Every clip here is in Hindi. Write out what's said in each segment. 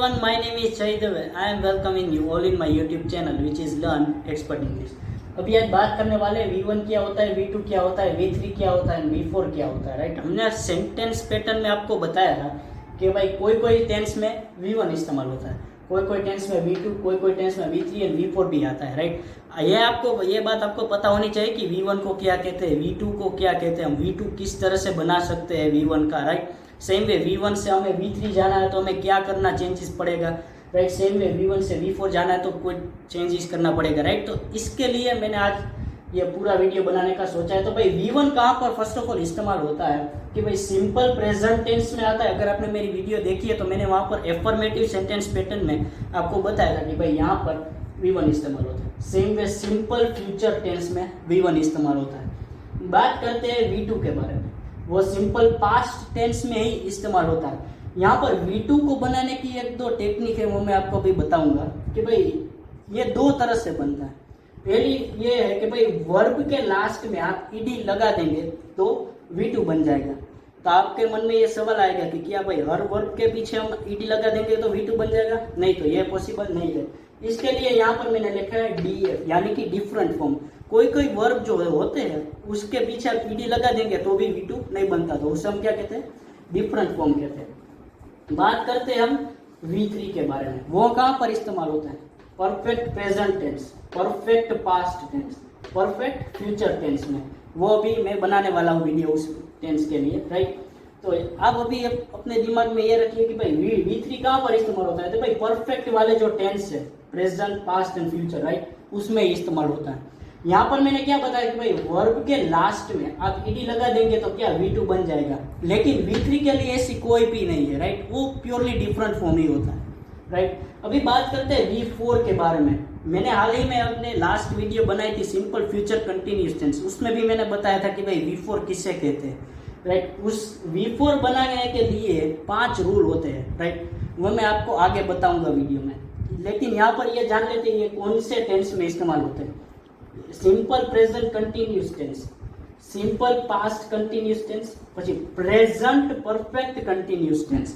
everyone, my name is Chaidev. I am welcoming you all in my YouTube channel which is Learn Expert English. अभी आज बात करने वाले V1 क्या होता है, V2 क्या होता है, V3 क्या होता है, V4 क्या होता है, राइट। हमने सेंटेंस पैटर्न में आपको बताया था कि भाई कोई कोई टेंस में V1 इस्तेमाल होता है, कोई कोई टेंस में V2, कोई कोई टेंस में V3 और V4 भी आता है, राइट। ये बात आपको पता होनी चाहिए कि V1 को क्या कहते हैं, V2 को क्या कहते हैं, हम V2 किस तरह से बना सकते हैं V1 का, राइट। सेम वे V1 से हमें V3 जाना है तो हमें क्या करना, चेंजेस पड़ेगा, राइट। सेम वे V1 से V4 जाना है तो कोई चेंजेस करना पड़ेगा, राइट। तो इसके लिए मैंने आज ये पूरा वीडियो बनाने का सोचा है। तो भाई V1 कहाँ पर फर्स्ट ऑफ ऑल इस्तेमाल होता है कि भाई सिंपल प्रेजेंट टेंस में आता है। अगर आपने मेरी वीडियो देखी है तो मैंने वहाँ पर एफर्मेटिव सेंटेंस पैटर्न में आपको बताया था कि भाई यहाँ पर V1 इस्तेमाल होता है। Same way simple future tense में V1 इस्तेमाल होता है। बात करते हैं V2 के बारे में, वो सिंपल पास्ट टेंस में ही इस्तेमाल होता है। यहाँ पर V2 को बनाने की एक दो टेक्निक है, वो मैं आपको अभी बताऊंगा कि भाई ये दो तरह से बनता है। पहली ये है कि भाई वर्ब के लास्ट में आप ईडी लगा देंगे तो V2 बन जाएगा। तो आपके मन में ये सवाल आएगा कि क्या भाई हर वर्ब के पीछे हम ईडी लगा देंगे तो V2 बन जाएगा? नहीं, तो ये पॉसिबल नहीं है। इसके लिए यहाँ पर मैंने लिखा है DF यानी कि डिफरेंट फॉर्म। कोई कोई वर्ब जो होते हैं उसके पीछे आप ईडी लगा देंगे तो भी V2 नहीं बनता, तो उसे हम क्या कहते हैं, डिफरेंट फॉर्म कहते हैं। बात करते हैं हम V3 के बारे में, वो कहाँ पर इस्तेमाल होता है, perfect present tense, perfect past tense, perfect future tense में। वो भी मैं बनाने वाला हूँ वीडियो उस टेंस के लिए, राइट। तो आप अभी अपने दिमाग में ये रखिए कि भाई V3 कहाँ पर इस्तेमाल होता है, तो भाई परफेक्ट वाले जो टेंस है, present past and future, right, उसमें इस्तेमाल होता है। यहाँ पर मैंने क्या बताया कि भाई वर्ब के लास्ट में आप ईडी लगा देंगे तो क्या V2 बन जाएगा, लेकिन V3 के लिए ऐसी कोई भी नहीं है, राइट। वो प्योरली डिफरेंट फॉर्म ही होता है, राइट। अभी बात करते हैं V4 के बारे में। मैंने हाल ही में अपने लास्ट वीडियो बनाई थी सिंपल फ्यूचर कंटिन्यूअस टेंस, उसमें भी मैंने बताया था कि भाई V4 किसे कहते हैं, राइट। उस V4 बनाने के लिए 5 रूल होते हैं, राइट। वो मैं आपको आगे बताऊंगा वीडियो में, लेकिन यहाँ पर ये जान लेते हैं ये कौन से टेंस में इस्तेमाल होते हैं। Simple present continuous tense, simple past continuous tense, પછી present perfect continuous tense,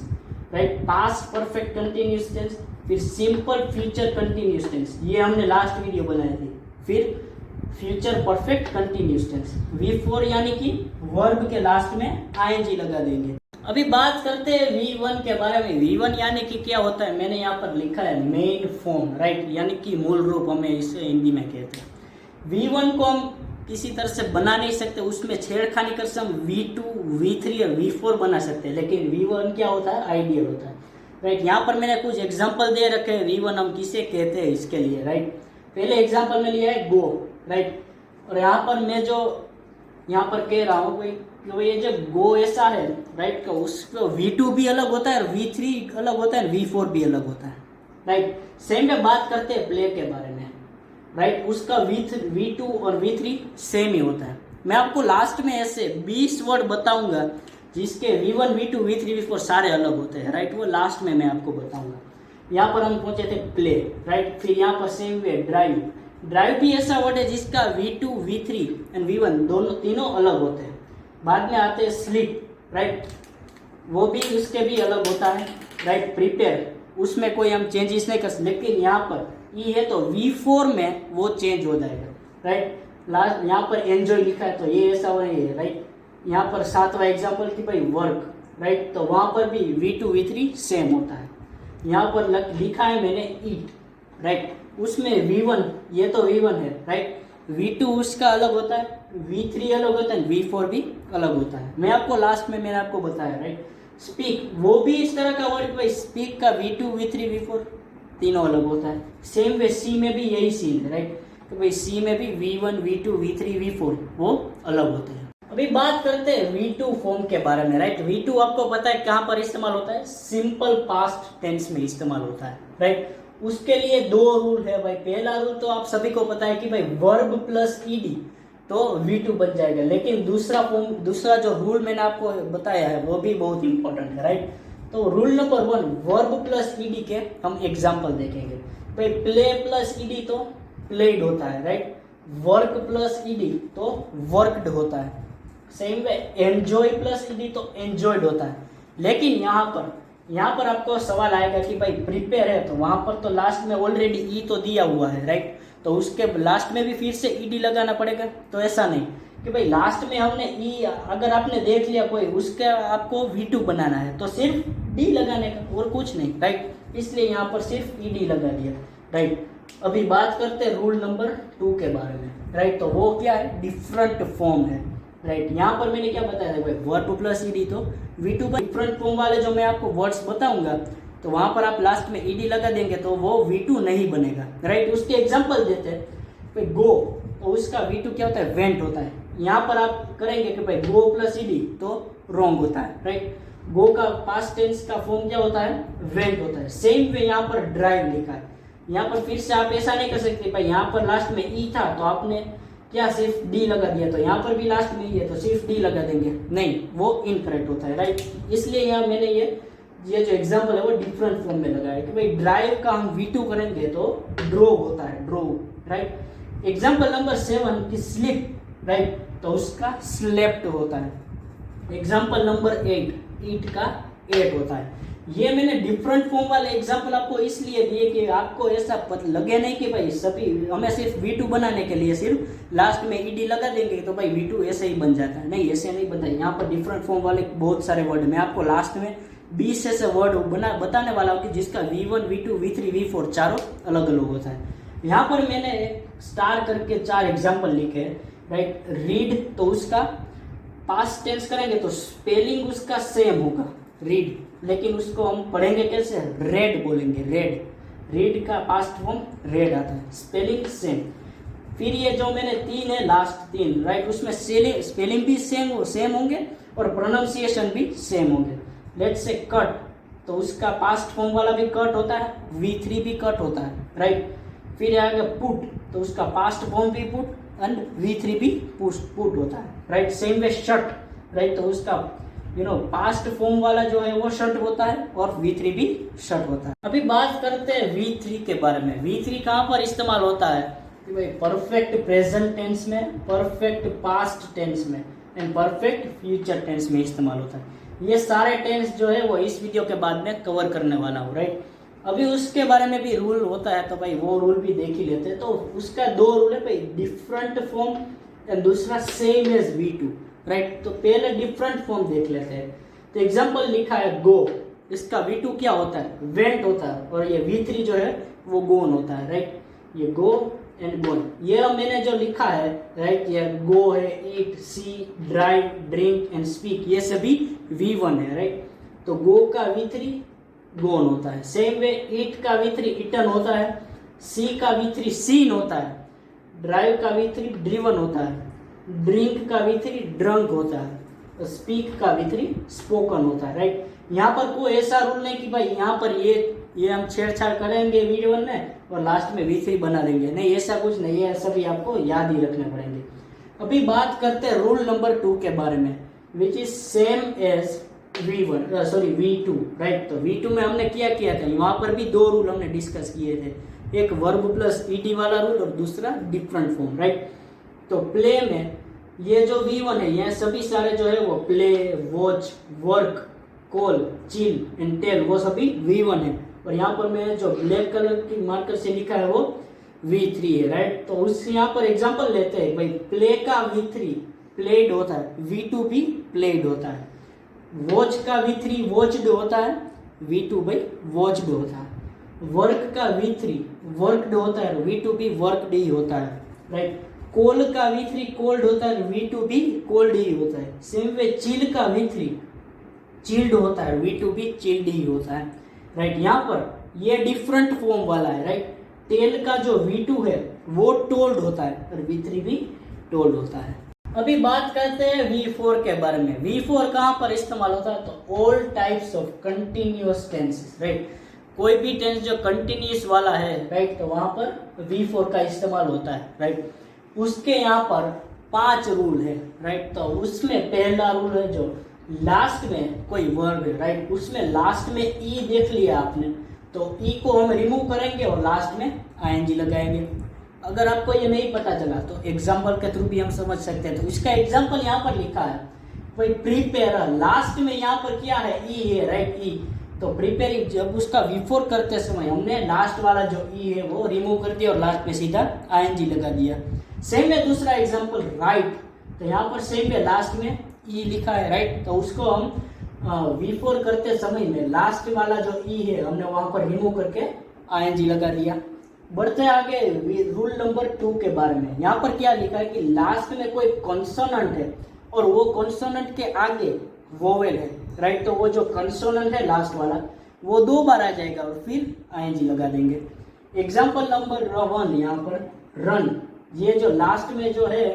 right, past perfect continuous tense, फिर सिंपल फ्यूचर कंटिन्यूअस टेंस, ये हमने लास्ट वीडियो बनाई थी। फिर future perfect continuous tense. V4 यानी कि वर्ब के लास्ट में ing लगा देंगे। अभी बात करते हैं V1 के बारे में। V1 यानी कि क्या होता है, मैंने यहाँ पर लिखा है मेन फॉर्म, राइट, यानी कि मूल रूप हमें इसे हिंदी में कहते हैं। V1 को हम किसी तरह से बना नहीं सकते, उसमें छेड़खानी कर से हम V2, V3 और V4 बना सकते हैं, लेकिन V1 क्या होता है, आइडियल होता है, राइट। यहाँ पर मैंने कुछ एग्जांपल दे रखे हैं V1 हम किसे कहते हैं इसके लिए, राइट। पहले एग्जांपल में लिया है गो, राइट, और यहाँ पर मैं जो यहाँ पर कह रहा हूँ भाई ये जो गो ऐसा है, राइट, तो उसको V2 भी अलग होता है और V3 अलग होता है, V4 भी अलग होता है, राइट। सेम में बात करते हैं प्ले के बारे में, राइट, उसका V2 और V3 सेम ही होता है। मैं आपको लास्ट में ऐसे 20 वर्ड बताऊंगा जिसके V1, V2, V3, V4 सारे अलग होते हैं, राइट, वो लास्ट में मैं आपको बताऊंगा। यहाँ पर हम पहुंचे थे प्ले, राइट। फिर यहाँ पर सेम वे ड्राइव, ड्राइव भी ऐसा वर्ड है जिसका V2, V3 एंड V1 तीनों अलग होते हैं। बाद में आते हैं स्लीप, राइट, वो भी उसके भी अलग होता है, राइट। प्रिपेयर, उसमें कोई हम चेंजेस नहीं कर सकते, लेकिन यहाँ पर ई है तो V4 में वो चेंज हो जाएगा, राइट। लास्ट यहाँ पर एंजॉय लिखा है तो ये ऐसा हो रही है, राइट। यहाँ पर 7वां एग्जाम्पल की भाई वर्क, राइट, तो वहाँ पर भी V2, V3 सेम होता है। यहाँ पर लिखा है मैंने ईट, राइट, उसमें V1, ये तो V1 है, राइट, V2 उसका अलग होता है, V3 अलग होता है, V4 भी अलग होता है। मैं आपको लास्ट में मैंने आपको बताया, राइट। स्पीक, वो भी इस तरह का वर्ड, भाई स्पीक का V2, V3, V4 तीनों अलग होता है। सेम वे सी में भी यही सीन है, राइट, तो भाई सी में भी V1, V2, V3, V4 वो अलग होते हैं। अभी बात करते हैं V2 फॉर्म के बारे में, राइट। V2 आपको पता है कहाँ पर इस्तेमाल होता है, सिंपल पास्ट टेंस में इस्तेमाल होता है, राइट। उसके लिए 2 रूल है भाई। पहला रूल तो आप सभी को पता है कि भाई वर्ब प्लस ईडी तो V2 बन जाएगा, लेकिन दूसरा जो रूल मैंने आपको बताया है वो भी बहुत इंपॉर्टेंट है, राइट। तो rule number 1, verb plus ED के हम एग्जाम्पल देखेंगे। भाई प्ले प्लस ईडी तो प्लेड होता है, राइट। वर्क प्लस ईडी तो वर्कड होता है। सेम वे एंजॉय प्लस ईडी तो एंजॉयड होता है। लेकिन यहाँ पर यहाँ पर आपको सवाल आएगा कि भाई प्रिपेयर है, तो वहां पर तो लास्ट में ऑलरेडी ई तो दिया हुआ है, राइट, तो उसके लास्ट में भी फिर से ईडी लगाना पड़ेगा। तो ऐसा नहीं कि भाई लास्ट में हमने ई, अगर आपने देख लिया कोई, उसका आपको V2 बनाना है तो सिर्फ डी लगाने का और कुछ नहीं, राइट, इसलिए यहाँ पर सिर्फ ईडी लगा दिया, राइट। अभी बात करते हैं रूल नंबर 2 के बारे में, राइट, तो वो क्या है, डिफरेंट फॉर्म है, राइट। यहाँ पर मैंने क्या बताया था भाई, V2 प्लस ईडी, तो V2 पर डिफरेंट फॉर्म वाले जो मैं आपको वर्ड्स बताऊंगा तो वहां पर आप लास्ट में ईडी लगा देंगे तो वो V2 नहीं बनेगा, राइट। उसके एग्जांपल देते हैं भाई, गो, तो उसका V2 क्या होता है, वेंट होता है। यहाँ पर आप करेंगे कि भाई गो प्लस ईडी तो रॉन्ग होता है, राइट। गो का पास्ट टेंस का फॉर्म क्या होता है, वेंट होता है। सेम वे यहाँ पर ड्राइव लिखा है, यहाँ पर फिर से आप ऐसा नहीं कर सकते भाई यहाँ पर लास्ट में ई था तो आपने क्या सिर्फ डी लगा दिया, तो यहाँ पर भी लास्ट में ई है तो सिर्फ डी लगा देंगे, नहीं, वो इनकरेक्ट होता है, राइट। इसलिए यहाँ मैंने ये जो एग्जांपल है वो डिफरेंट फॉर्म में लगाया कि भाई ड्राइव का हम V2 करेंगे तो ड्रोव होता है, ड्रोव, राइट। एग्जांपल नंबर 7 की स्लिप, राइट, तो उसका स्लेप्ट होता है। एग्जांपल नंबर 8 ईट का एट होता है। ये मैंने डिफरेंट फॉर्म वाले एग्जांपल आपको इसलिए दिए कि आपको ऐसा लगे नहीं कि भाई सभी हमें सिर्फ V2 बनाने के लिए सिर्फ लास्ट में ईडी लगा देंगे तो भाई V2 ऐसे ही बन जाता है, नहीं, ऐसे नहीं बनता है। यहाँ पर डिफरेंट फॉर्म वाले बहुत सारे वर्ड, मैं आपको लास्ट में 20 ऐसे वर्ड बताने वाला हूँ कि जिसका V1 V2 V3 V4 चारों अलग अलग होता है। यहाँ पर मैंने स्टार करके 4 एग्जाम्पल लिखे, राइट। रीड, तो उसका पास्ट टेंस करेंगे तो स्पेलिंग उसका सेम होगा, रीड, लेकिन उसको हम पढ़ेंगे कैसे, रेड बोलेंगे, रेड, रीड का पास्ट फॉर्म रेड आता है, स्पेलिंग सेम। फिर ये जो मैंने 3 है, लास्ट 3, राइट, उसमें स्पेलिंग भी सेम होंगे और प्रोनाउंसिएशन भी सेम होंगे। लेट्स से कट, तो उसका पास्ट फॉर्म वाला भी कट होता है, V3 भी कट होता है, राइट। फिर आएगा पुट, तो उसका पास्ट फॉर्म भी पुट एंड V3 भी पुट होता है, right. Same way shut, right, तो उसका पास्ट फॉर्म वाला जो है वो शट होता है और V3 भी शट होता है। अभी बात करते हैं V3 के बारे में। V3 कहाँ पर इस्तेमाल होता है कि भाई परफेक्ट प्रेजेंट टेंस में, परफेक्ट पास्ट टेंस में एंड परफेक्ट फ्यूचर टेंस में इस्तेमाल होता है। ये सारे टेंस जो है वो इस वीडियो के बाद में कवर करने वाला हूँ, राइट। अभी उसके बारे में भी रूल होता है तो भाई वो रूल भी देख ही लेते हैं। तो उसका 2 रूल है भाई, डिफरेंट फॉर्म एंड दूसरा सेम एज V2, राइट। तो पहले डिफरेंट फॉर्म देख लेते हैं। तो एग्जांपल लिखा है गो, इसका V2 क्या होता है, वेंट होता है, और ये V3 जो है वो गोन होता है, राइट। ये गो एंड गोन, ये मैंने जो लिखा है, राइट, ये गो है, ईट, सी, ड्राइव, ड्रिंक एंड स्पीक, ये सभी V1 है, राइट। तो गो का V3 गोन होता है। सेम वे ईट का V3 इटन होता है, सी का V3 सीन होता है, ड्राइव का V3 ड्रिवन होता है, ड्रिंक का V3 ड्रंक होता है, स्पीक का V3 स्पोकन होता है, राइट। यहाँ पर कोई ऐसा रूल नहीं कि भाई यहाँ पर ये हम छेड़छाड़ करेंगे V1 में और लास्ट में V3 बना देंगे, नहीं, ऐसा कुछ नहीं है, सभी आपको याद ही रखने पड़ेंगे। अभी बात करते हैं रूल नंबर 2 के बारे में, which is same as V2, right. तो V2 में हमने क्या किया था, वहां पर भी 2 रूल हमने डिस्कस किए थे, एक वर्ब प्लस ईडी वाला रूल और दूसरा डिफरेंट फॉर्म, राइट। तो प्ले में ये जो V1 है, ये सभी सारे जो है वो play, watch, work, call, chill and tell, वो सभी V1 है। और यहाँ पर मैं जो ब्लैक कलर की मार्कर से लिखा है वो V3 है, राइट। तो उस यहाँ पर एग्जांपल लेते हैं भाई, प्ले का V3 प्लेड होता है, V2 भी प्लेड होता है। वॉच का V3 वॉच्ड होता है, V2 भाई वॉच्ड होता है। वर्क का V3 वर्कड होता है, V2 भी वर्कड ही होता है, राइट। कोल का V3 कोल्ड होता है, V2 भी कोल्ड ही होता है। सेम वे चिल का V3 चिल्ड होता है, V2 भी चिल्ड ही होता है, राइट। यहाँ पर ये डिफरेंट फॉर्म वाला है, राइट। टेल का जो V2 है वो टोल्ड होता है और V3 भी टोल्ड होता है। अभी बात करते हैं V4 के बारे में। V4 कहाँ पर इस्तेमाल होता है, तो all types of continuous tenses, right. कोई भी टेंस जो कंटिन्यूअस वाला है, राइट, तो वहां पर V4 का इस्तेमाल होता है, राइट। उसके यहाँ पर 5 रूल है, राइट। तो उसमें पहला रूल है जो लास्ट में कोई वर्ब है, राइट, उसमें लास्ट में ई देख लिया आपने, तो ई को हम रिमूव करेंगे और लास्ट में ING लगाएंगे। अगर आपको ये नहीं पता चला तो एग्जाम्पल के थ्रू भी हम समझ सकते हैं। तो इसका एग्जाम्पल यहाँ पर लिखा है भाई, प्रिपेयर, लास्ट में यहाँ पर क्या है, ई है, राइट। तो प्रिपेयरिंग जब उसका V4 करते समय हमने लास्ट वाला जो ई है वो रिमूव कर दिया और लास्ट में सीधा ING लगा दिया। सेम है दूसरा एग्जांपल राइट, तो यहाँ पर सेम है लास्ट में ई लिखा है राइट, तो उसको हम V4 करते समय में लास्ट वाला जो ई है हमने वहां पर रिमूव करके ING लगा दिया। बढ़ते आगे रूल नंबर 2 के बारे में। यहाँ पर क्या लिखा है कि लास्ट में कोई कॉन्सोनेंट है और वो कॉन्सोनेंट के आगे वोवेल है राइट, तो वो जो कंसोनेंट है लास्ट वाला वो 2 बार आ जाएगा और फिर ING लगा देंगे। एग्जांपल नंबर 1 यहाँ पर रन, ये जो लास्ट में जो है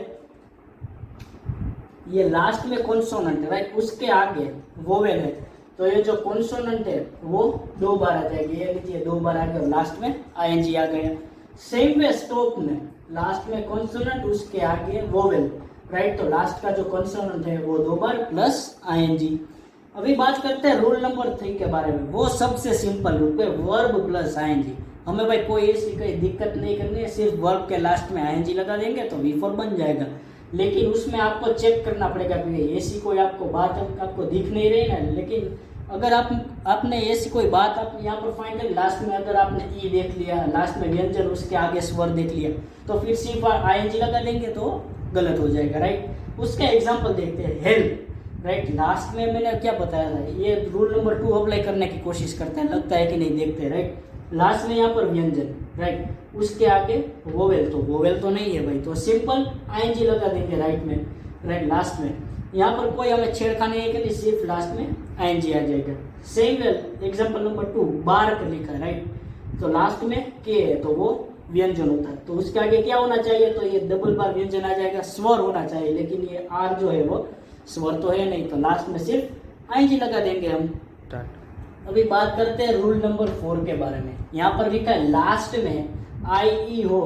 ये लास्ट में कॉन्सोनेंट है राइट, उसके आगे वोवेल है, तो ये जो कॉन्सोनेंट है वो 2 बार आ जाएगी। ये लीजिए 2 बार आ गया और लास्ट में ING आ गया। सेम वे स्टॉप में लास्ट में कॉन्सोनेंट उसके आगे वोवेल राइट, तो लास्ट का जो कॉन्सोनेंट है वो 2 बार प्लस ING। अभी बात करते हैं रूल नंबर 3 के बारे में। वो सबसे सिंपल रूल है वर्ब प्लस ING। हमें भाई कोई ऐसी कोई दिक्कत नहीं करनी है, सिर्फ वर्ब के लास्ट में ING लगा देंगे तो V4 बन जाएगा। लेकिन उसमें आपको चेक करना पड़ेगा कि ऐसी कोई आपको बात आपको दिख नहीं रही ना, लेकिन अगर आपने ऐसी कोई बात आप यहाँ पर फाइंड करें, लास्ट में अगर आपने ई देख लिया, लास्ट में व्यंजन उसके आगे स्वर देख लिया, तो फिर सिर्फ ING लगा देंगे तो गलत हो जाएगा राइट। उसका एग्जाम्पल देखते हैं हेल्प राइट, लास्ट में मैंने क्या बताया था, ये रूल नंबर 2 अप्लाई करने की कोशिश करते हैं, लगता है कि नहीं देखते राइट। लास्ट में यहाँ पर व्यंजन राइट, उसके आगे वोवेल, तो वोवेल तो नहीं है भाई, तो सिंपल ING लगा देंगे राइट में राइट लास्ट में। यहाँ पर कोई हमें छेड़खानी नहीं करनी, सिर्फ लास्ट में ING आ जाएगा। सेम एग्जाम्पल नंबर 2 बार पर लिखा है राइट, तो लास्ट में के है तो वो व्यंजन होता है, तो उसके आगे क्या होना चाहिए, तो ये डबल बार व्यंजन आ जाएगा, स्वर होना चाहिए, लेकिन ये आर जो है वो स्वर तो है नहीं, तो लास्ट में सिर्फ ING लगा देंगे हम। अभी बात करते हैं रूल नंबर 4 के बारे में। यहाँ पर लिखा है लास्ट में IE हो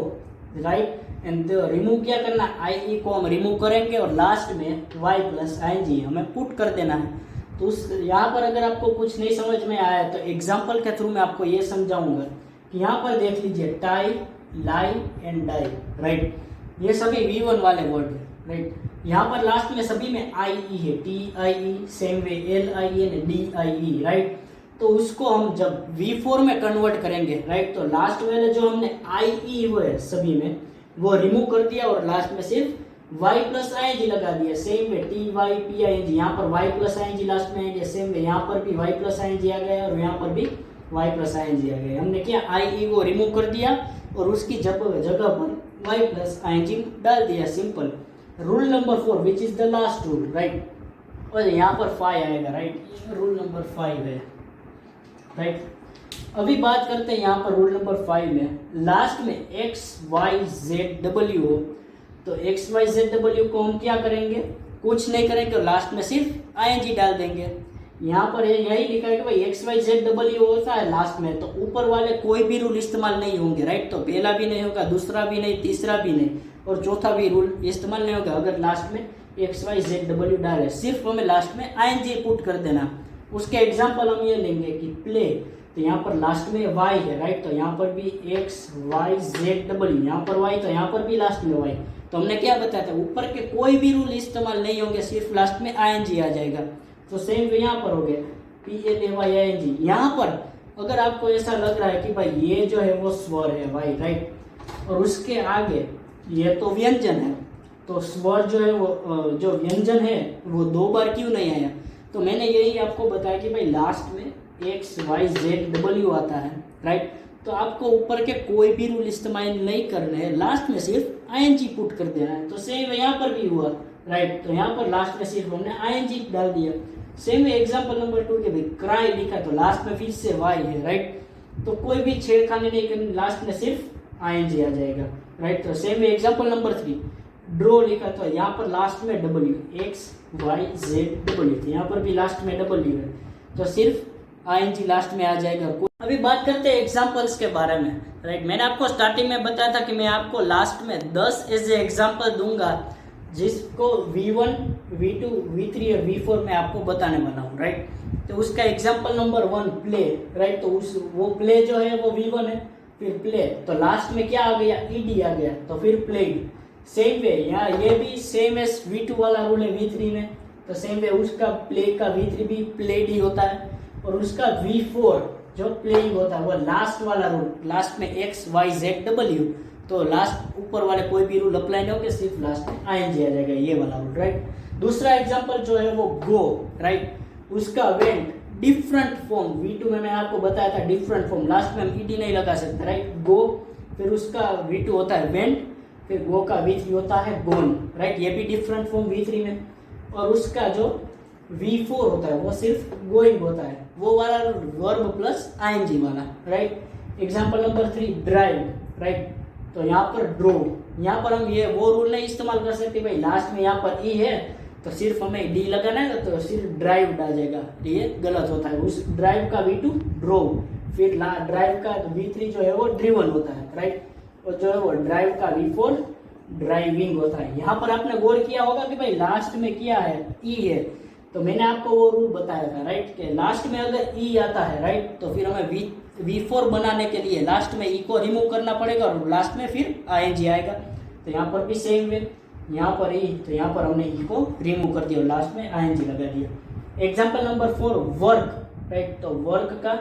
राइट, एंड रिमूव क्या करना, IE को हम रिमूव करेंगे और लास्ट में Y प्लस ING हमें पुट कर देना है। तो उस यहाँ पर अगर आपको कुछ नहीं समझ में आया तो एग्जाम्पल के थ्रू मैं आपको ये समझाऊंगा कि यहाँ पर देख लीजिए tie, lie and die right, ये सभी V1 वाले वर्ड है राइट। यहाँ पर लास्ट में सभी में IE है, TIE, same way LIE and DIE right, तो उसको हम जब V4 में कन्वर्ट करेंगे राइट, तो लास्ट वाले जो हमने IE हुए है सभी में वो रिमूव कर दिया और लास्ट में सिर्फ Y प्लस ING लगा दिया। सेम वे TYPING, यहाँ पर Y प्लस ING लास्ट में आएंगे, सेम वे यहाँ पर भी Y प्लस ING आ गया और यहाँ पर भी Y प्लस ING आ गया। हमने क्या IE को रिमूव कर दिया और उसकी जगह पर Y प्लस ING डाल दिया, simple. Rule number 4 which is the last rule right, और यहाँ पर 5 आएगा राइट, रूल नंबर 5 है राइट। अभी बात करते हैं यहाँ पर रूल नंबर 5 में लास्ट में XYZW हो, तो XYZW को हम क्या करेंगे, कुछ नहीं करेंगे और लास्ट में सिर्फ ING डाल देंगे। यहाँ पर यही लिखा है कि भाई XYZW होता है लास्ट में, तो ऊपर वाले कोई भी रूल इस्तेमाल नहीं होंगे राइट, तो पहला भी नहीं होगा, दूसरा भी नहीं, तीसरा भी नहीं और चौथा भी रूल इस्तेमाल नहीं होगा अगर लास्ट में XYZW डाले, सिर्फ हमें लास्ट में ING पुट कर देना। उसके एग्जाम्पल हम ये लेंगे कि प्ले, तो यहाँ पर लास्ट में Y है राइट, तो यहाँ पर भी XYZW, यहाँ पर Y, तो यहाँ पर भी लास्ट में Y, तो हमने क्या बताया था ऊपर के कोई भी रूल इस्तेमाल नहीं होंगे, सिर्फ लास्ट में ING आ जाएगा। तो सेम यहाँ पर हो गया PLAYING। यहाँ पर अगर आपको ऐसा लग रहा है कि भाई ये जो है वो स्वर है Y राइट, और उसके आगे ये तो व्यंजन है, तो स्वर जो है वो जो व्यंजन है वो 2 बार क्यों नहीं आया, तो मैंने यही आपको बताया कि भाई लास्ट में XYZW आता है राइट, तो आपको ऊपर के कोई भी रूल इस्तेमाल नहीं करने हैं, लास्ट में सिर्फ ING पुट कर देना है। तो सेम यहाँ पर भी हुआ राइट, तो यहाँ पर लास्ट में सिर्फ हमने ING डाल दिया। सेम एग्जांपल नंबर 2 के भाई क्राई लिखा, तो लास्ट में फिर से Y है राइट, तो कोई भी छेड़खानी नहीं करनी, लास्ट में सिर्फ ING आ जाएगा राइट। तो सेम एग्जांपल नंबर 3 ड्रॉ लिखा, तो यहाँ पर लास्ट में W XYZW, तो यहाँ पर भी लास्ट में W है, तो सिर्फ ING लास्ट में आ जाएगा। अभी बात करते हैं एग्जाम्पल्स के बारे में राइट। मैंने आपको स्टार्टिंग में बताया था कि मैं आपको लास्ट में 10 ऐसे एग्जाम्पल दूंगा जिसको V1, V2, V3 और V4 में आपको बताने वाला हूँ राइट। तो उसका एग्जाम्पल नंबर 1 प्ले राइट, तो वो प्ले जो है वो V1 है, फिर प्ले, तो लास्ट में क्या आ गया ED आ गया, तो फिर प्लेड। सेम वे यहाँ ये भी सेम एस V2 वाला रूल है V3 में, तो सेम वे उसका प्ले का V3 भी प्लेड ही होता है। और उसका V4 जो प्लेइंग होता है वो लास्ट वाला रूल, लास्ट में X Y Z W, तो लास्ट ऊपर वाले कोई भी रूल अप्लाई नहीं होगा, सिर्फ लास्ट में ING आ जाएगा, ये वाला रूल, राइट। दूसरा एग्जांपल जो है वो गो, राइट, उसका वेंट डिफरेंट फॉर्म, V2 में मैं आपको बताया था डिफरेंट फॉर्म, लास्ट में हम ED नहीं लगा सकते, राइट, गो, फिर उसका V2 होता है वेंट, फिर गो का V3 होता है गोन, राइट, ये भी डिफरेंट फॉर्म V3 में, और उसका जो V4 होता है वो सिर्फ गोइंग होता है, वो वाला वर्ब प्लस ING वाला, right. Example number 3 drive, right, तो यहाँ पर ड्रो, यहाँ पर हम ये वो रूल नहीं इस्तेमाल कर सकते भाई लास्ट में यहाँ पर ई है तो सिर्फ हमें डी लगाना है, तो सिर्फ ड्राइव डाल जाएगा, ये गलत होता है। उस ड्राइव का V2 ड्रो, फिर ड्राइव का V3 जो है वो ड्रिवन होता है, राइट, और जो है वो ड्राइव का V4 ड्राइविंग होता है। यहाँ पर आपने गौर किया होगा कि भाई लास्ट में क्या है, ई है, तो मैंने आपको वो रूल बताया था, राइट, कि लास्ट में अगर ई आता है, राइट, तो फिर हमें V4 बनाने के लिए लास्ट में ई को रिमूव करना पड़ेगा और लास्ट में फिर ING आएगा। तो यहाँ पर भी सेम वे, यहाँ पर ई, तो यहाँ पर हमने ई को रिमूव कर दिया, लास्ट में ING लगा दिया। एग्जाम्पल नंबर 4 वर्क, राइट, तो वर्क का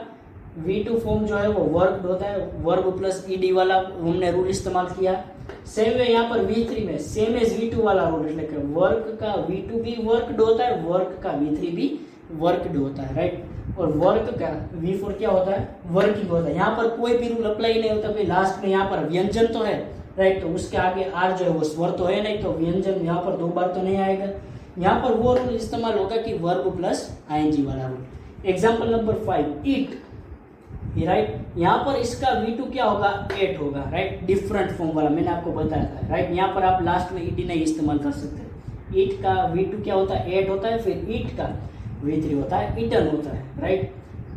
V2 फॉर्म जो है वो वर्क होता है, वर्ब प्लस ED वाला हमने रूल इस्तेमाल किया। सेम वे यहाँ पर V3 में सेम एज V2 वाला रूल, એટલે वर्क का V2 भी वर्कड होता है, वर्क का V3 भी वर्कड होता है, राइट, और वर्क का V4 क्या होता है, वर्किंग होता है। यहाँ पर कोई भी रूल अप्लाई नहीं होता, भाई लास्ट में यहाँ पर व्यंजन तो है, राइट, तो उसके आगे आर जो है वो स्वर तो है नहीं, तो व्यंजन यहाँ पर 2 बार तो नहीं आएगा। यहाँ पर वो रूल इस्तेमाल होगा कि वर्ब प्लस ING वाला रूल। एग्जाम्पल नंबर 5 ईट, राइट, यहाँ पर इसका V2 क्या होगा, 8 होगा, राइट, डिफरेंट फॉर्म वाला मैंने आपको बताया था, राइट। यहाँ पर आप लास्ट में ED नहीं इस्तेमाल कर सकते। ईट का V2 क्या होता है, 8 होता है, फिर ईट का V3 होता है, ईटन होता है, राइट।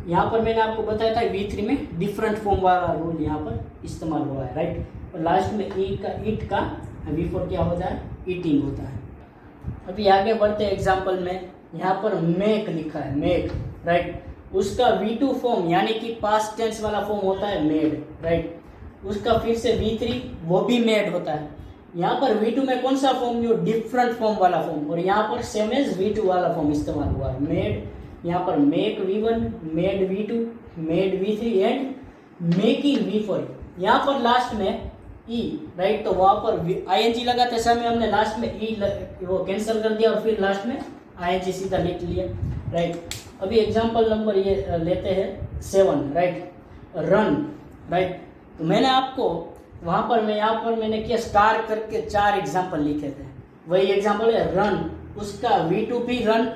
यहाँ पर मैंने आपको बताया था V3 में डिफरेंट फॉर्म वाला रूल यहाँ पर इस्तेमाल हुआ है, राइट, और लास्ट में ईट का V4 क्या होता है, ईटिंग होता है। अभी आगे बढ़ते एग्जाम्पल में, यहाँ पर मेक लिखा है, मेक, राइट, उसका V2 फॉर्म यानी कि पास्ट टेंस वाला फॉर्म होता है मेड, राइट, उसका फिर से V3 वो भी मेड होता है। यहाँ पर V2 में कौन सा फॉर्म, जो डिफरेंट फॉर्म वाला फॉर्म, और यहाँ पर सेम एज V2 वाला फॉर्म इस्तेमाल हुआ है, मेड, यहाँ पर make V1, made V2, made V3 and making V4। यहाँ पर लास्ट में ई, राइट, तो वहाँ पर ING लगाते समय हमने लास्ट में ई वो कैंसिल कर दिया और फिर लास्ट में ING सीधा लिख लिया, राइट। अभी एग्जाम्पल नंबर ये लेते हैं 7, राइट, रन, राइट, तो मैंने आपको वहाँ पर यहाँ पर मैंने किया स्टार करके 4 एग्जाम्पल लिखे थे, वही एग्जाम्पल है रन, उसका V2 भी रन,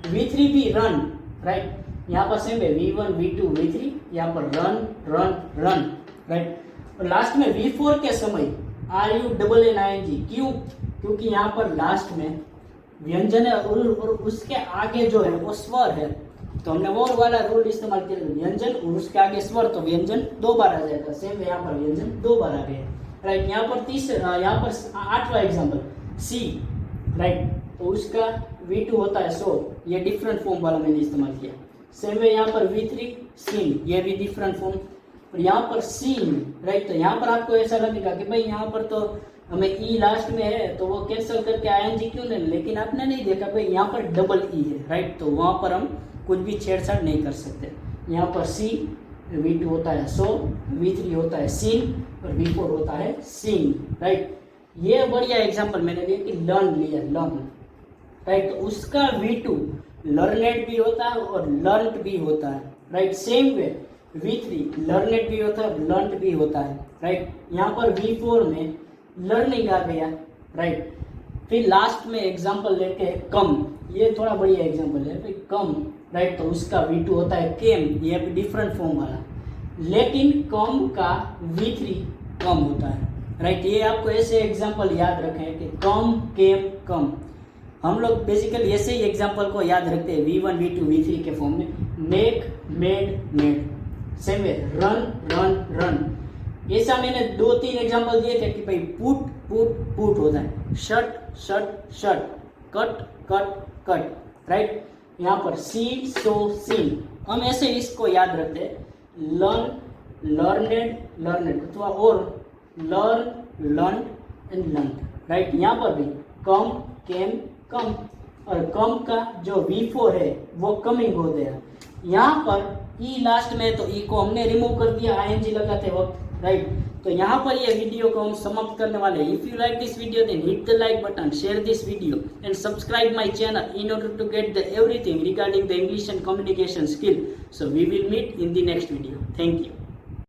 V3 भी रन, राइट, यहाँ पर सेम है V1 V2 V3, यहाँ पर रन रन रन, राइट, और लास्ट में V4 के समय RUNNING, क्यों, क्योंकि यहाँ पर लास्ट में व्यंजन है और उसके आगे जो है वो स्वर है, तो हमने वो वाला रूल इस्तेमाल किया, व्यंजन और उसके आगे स्वर, तो व्यंजन 2 बार आ जाएगा, सेम यहाँ पर व्यंजन 2 बार आ गया, राइट। यहाँ पर यहाँ पर 8वां एग्जाम्पल सी, राइट, तो उसका V2 होता है सो, ये डिफरेंट फॉर्म वाला मैंने इस्तेमाल किया। सेम है यहाँ पर V3 सीन, ये भी डिफरेंट फॉर्म, और यहाँ पर सीन, राइट, तो यहाँ पर आपको ऐसा लगेगा कि भाई यहाँ पर तो हमें ई लास्ट में है तो वो कैंसिल करके ING क्यों नहीं, लेकिन आपने नहीं देखा भाई यहाँ पर डबल ई है, राइट, तो वहाँ पर हम कुछ भी छेड़छाड़ नहीं कर सकते। यहाँ पर सी, V2 होता है सो, V3 होता है सीन और V4 होता है सीन, राइट। ये बढ़िया एग्जाम्पल मैंने लिया कि लर्न लिया, लर्न, राइट, तो उसका V2 लर्नेड भी होता है और लर्नड भी होता है, right. Same way V3 learned भी होता है, लर्नड भी होता है, राइट। यहाँ पर V4 में लर्निंग आ गया, राइट। फिर लास्ट में एग्जाम्पल लेते हैं कम, ये थोड़ा बढ़िया एग्जाम्पल है भाई, कम, राइट, तो उसका V2 होता है केम, ये भी डिफरेंट फॉर्म वाला, लेकिन कम का V3 कम होता है, राइट। ये आपको ऐसे एग्जाम्पल याद रखें कि कम केम कम, हम लोग बेसिकली ऐसे ही एग्जाम्पल को याद रखते हैं V1 V2 V3 के फॉर्म में, make made made, same way run run run. ऐसा मैंने 2-3 एग्जाम्पल दिए थे कि भाई पुट पुट पुट होता है, shut shut shut, cut cut cut, right. यहाँ पर सी सो सीन, हम ऐसे इसको याद रखते हैं, लर्न लर्नेड लर्नेड, अथवा और learn learn and learn, right. यहाँ पर भी कम केम कम, और कम का जो V4 है वो कमिंग हो गया, यहाँ पर ई लास्ट में, तो ई को हमने रिमूव कर दिया आईएनजी लगाते वक्त, राइट। तो यहाँ पर ये वीडियो को हम समाप्त करने वाले। If you like this video then hit the like button, share this video and subscribe my channel in order to get the everything regarding the English and communication skill. So we will meet in the next video. Thank you.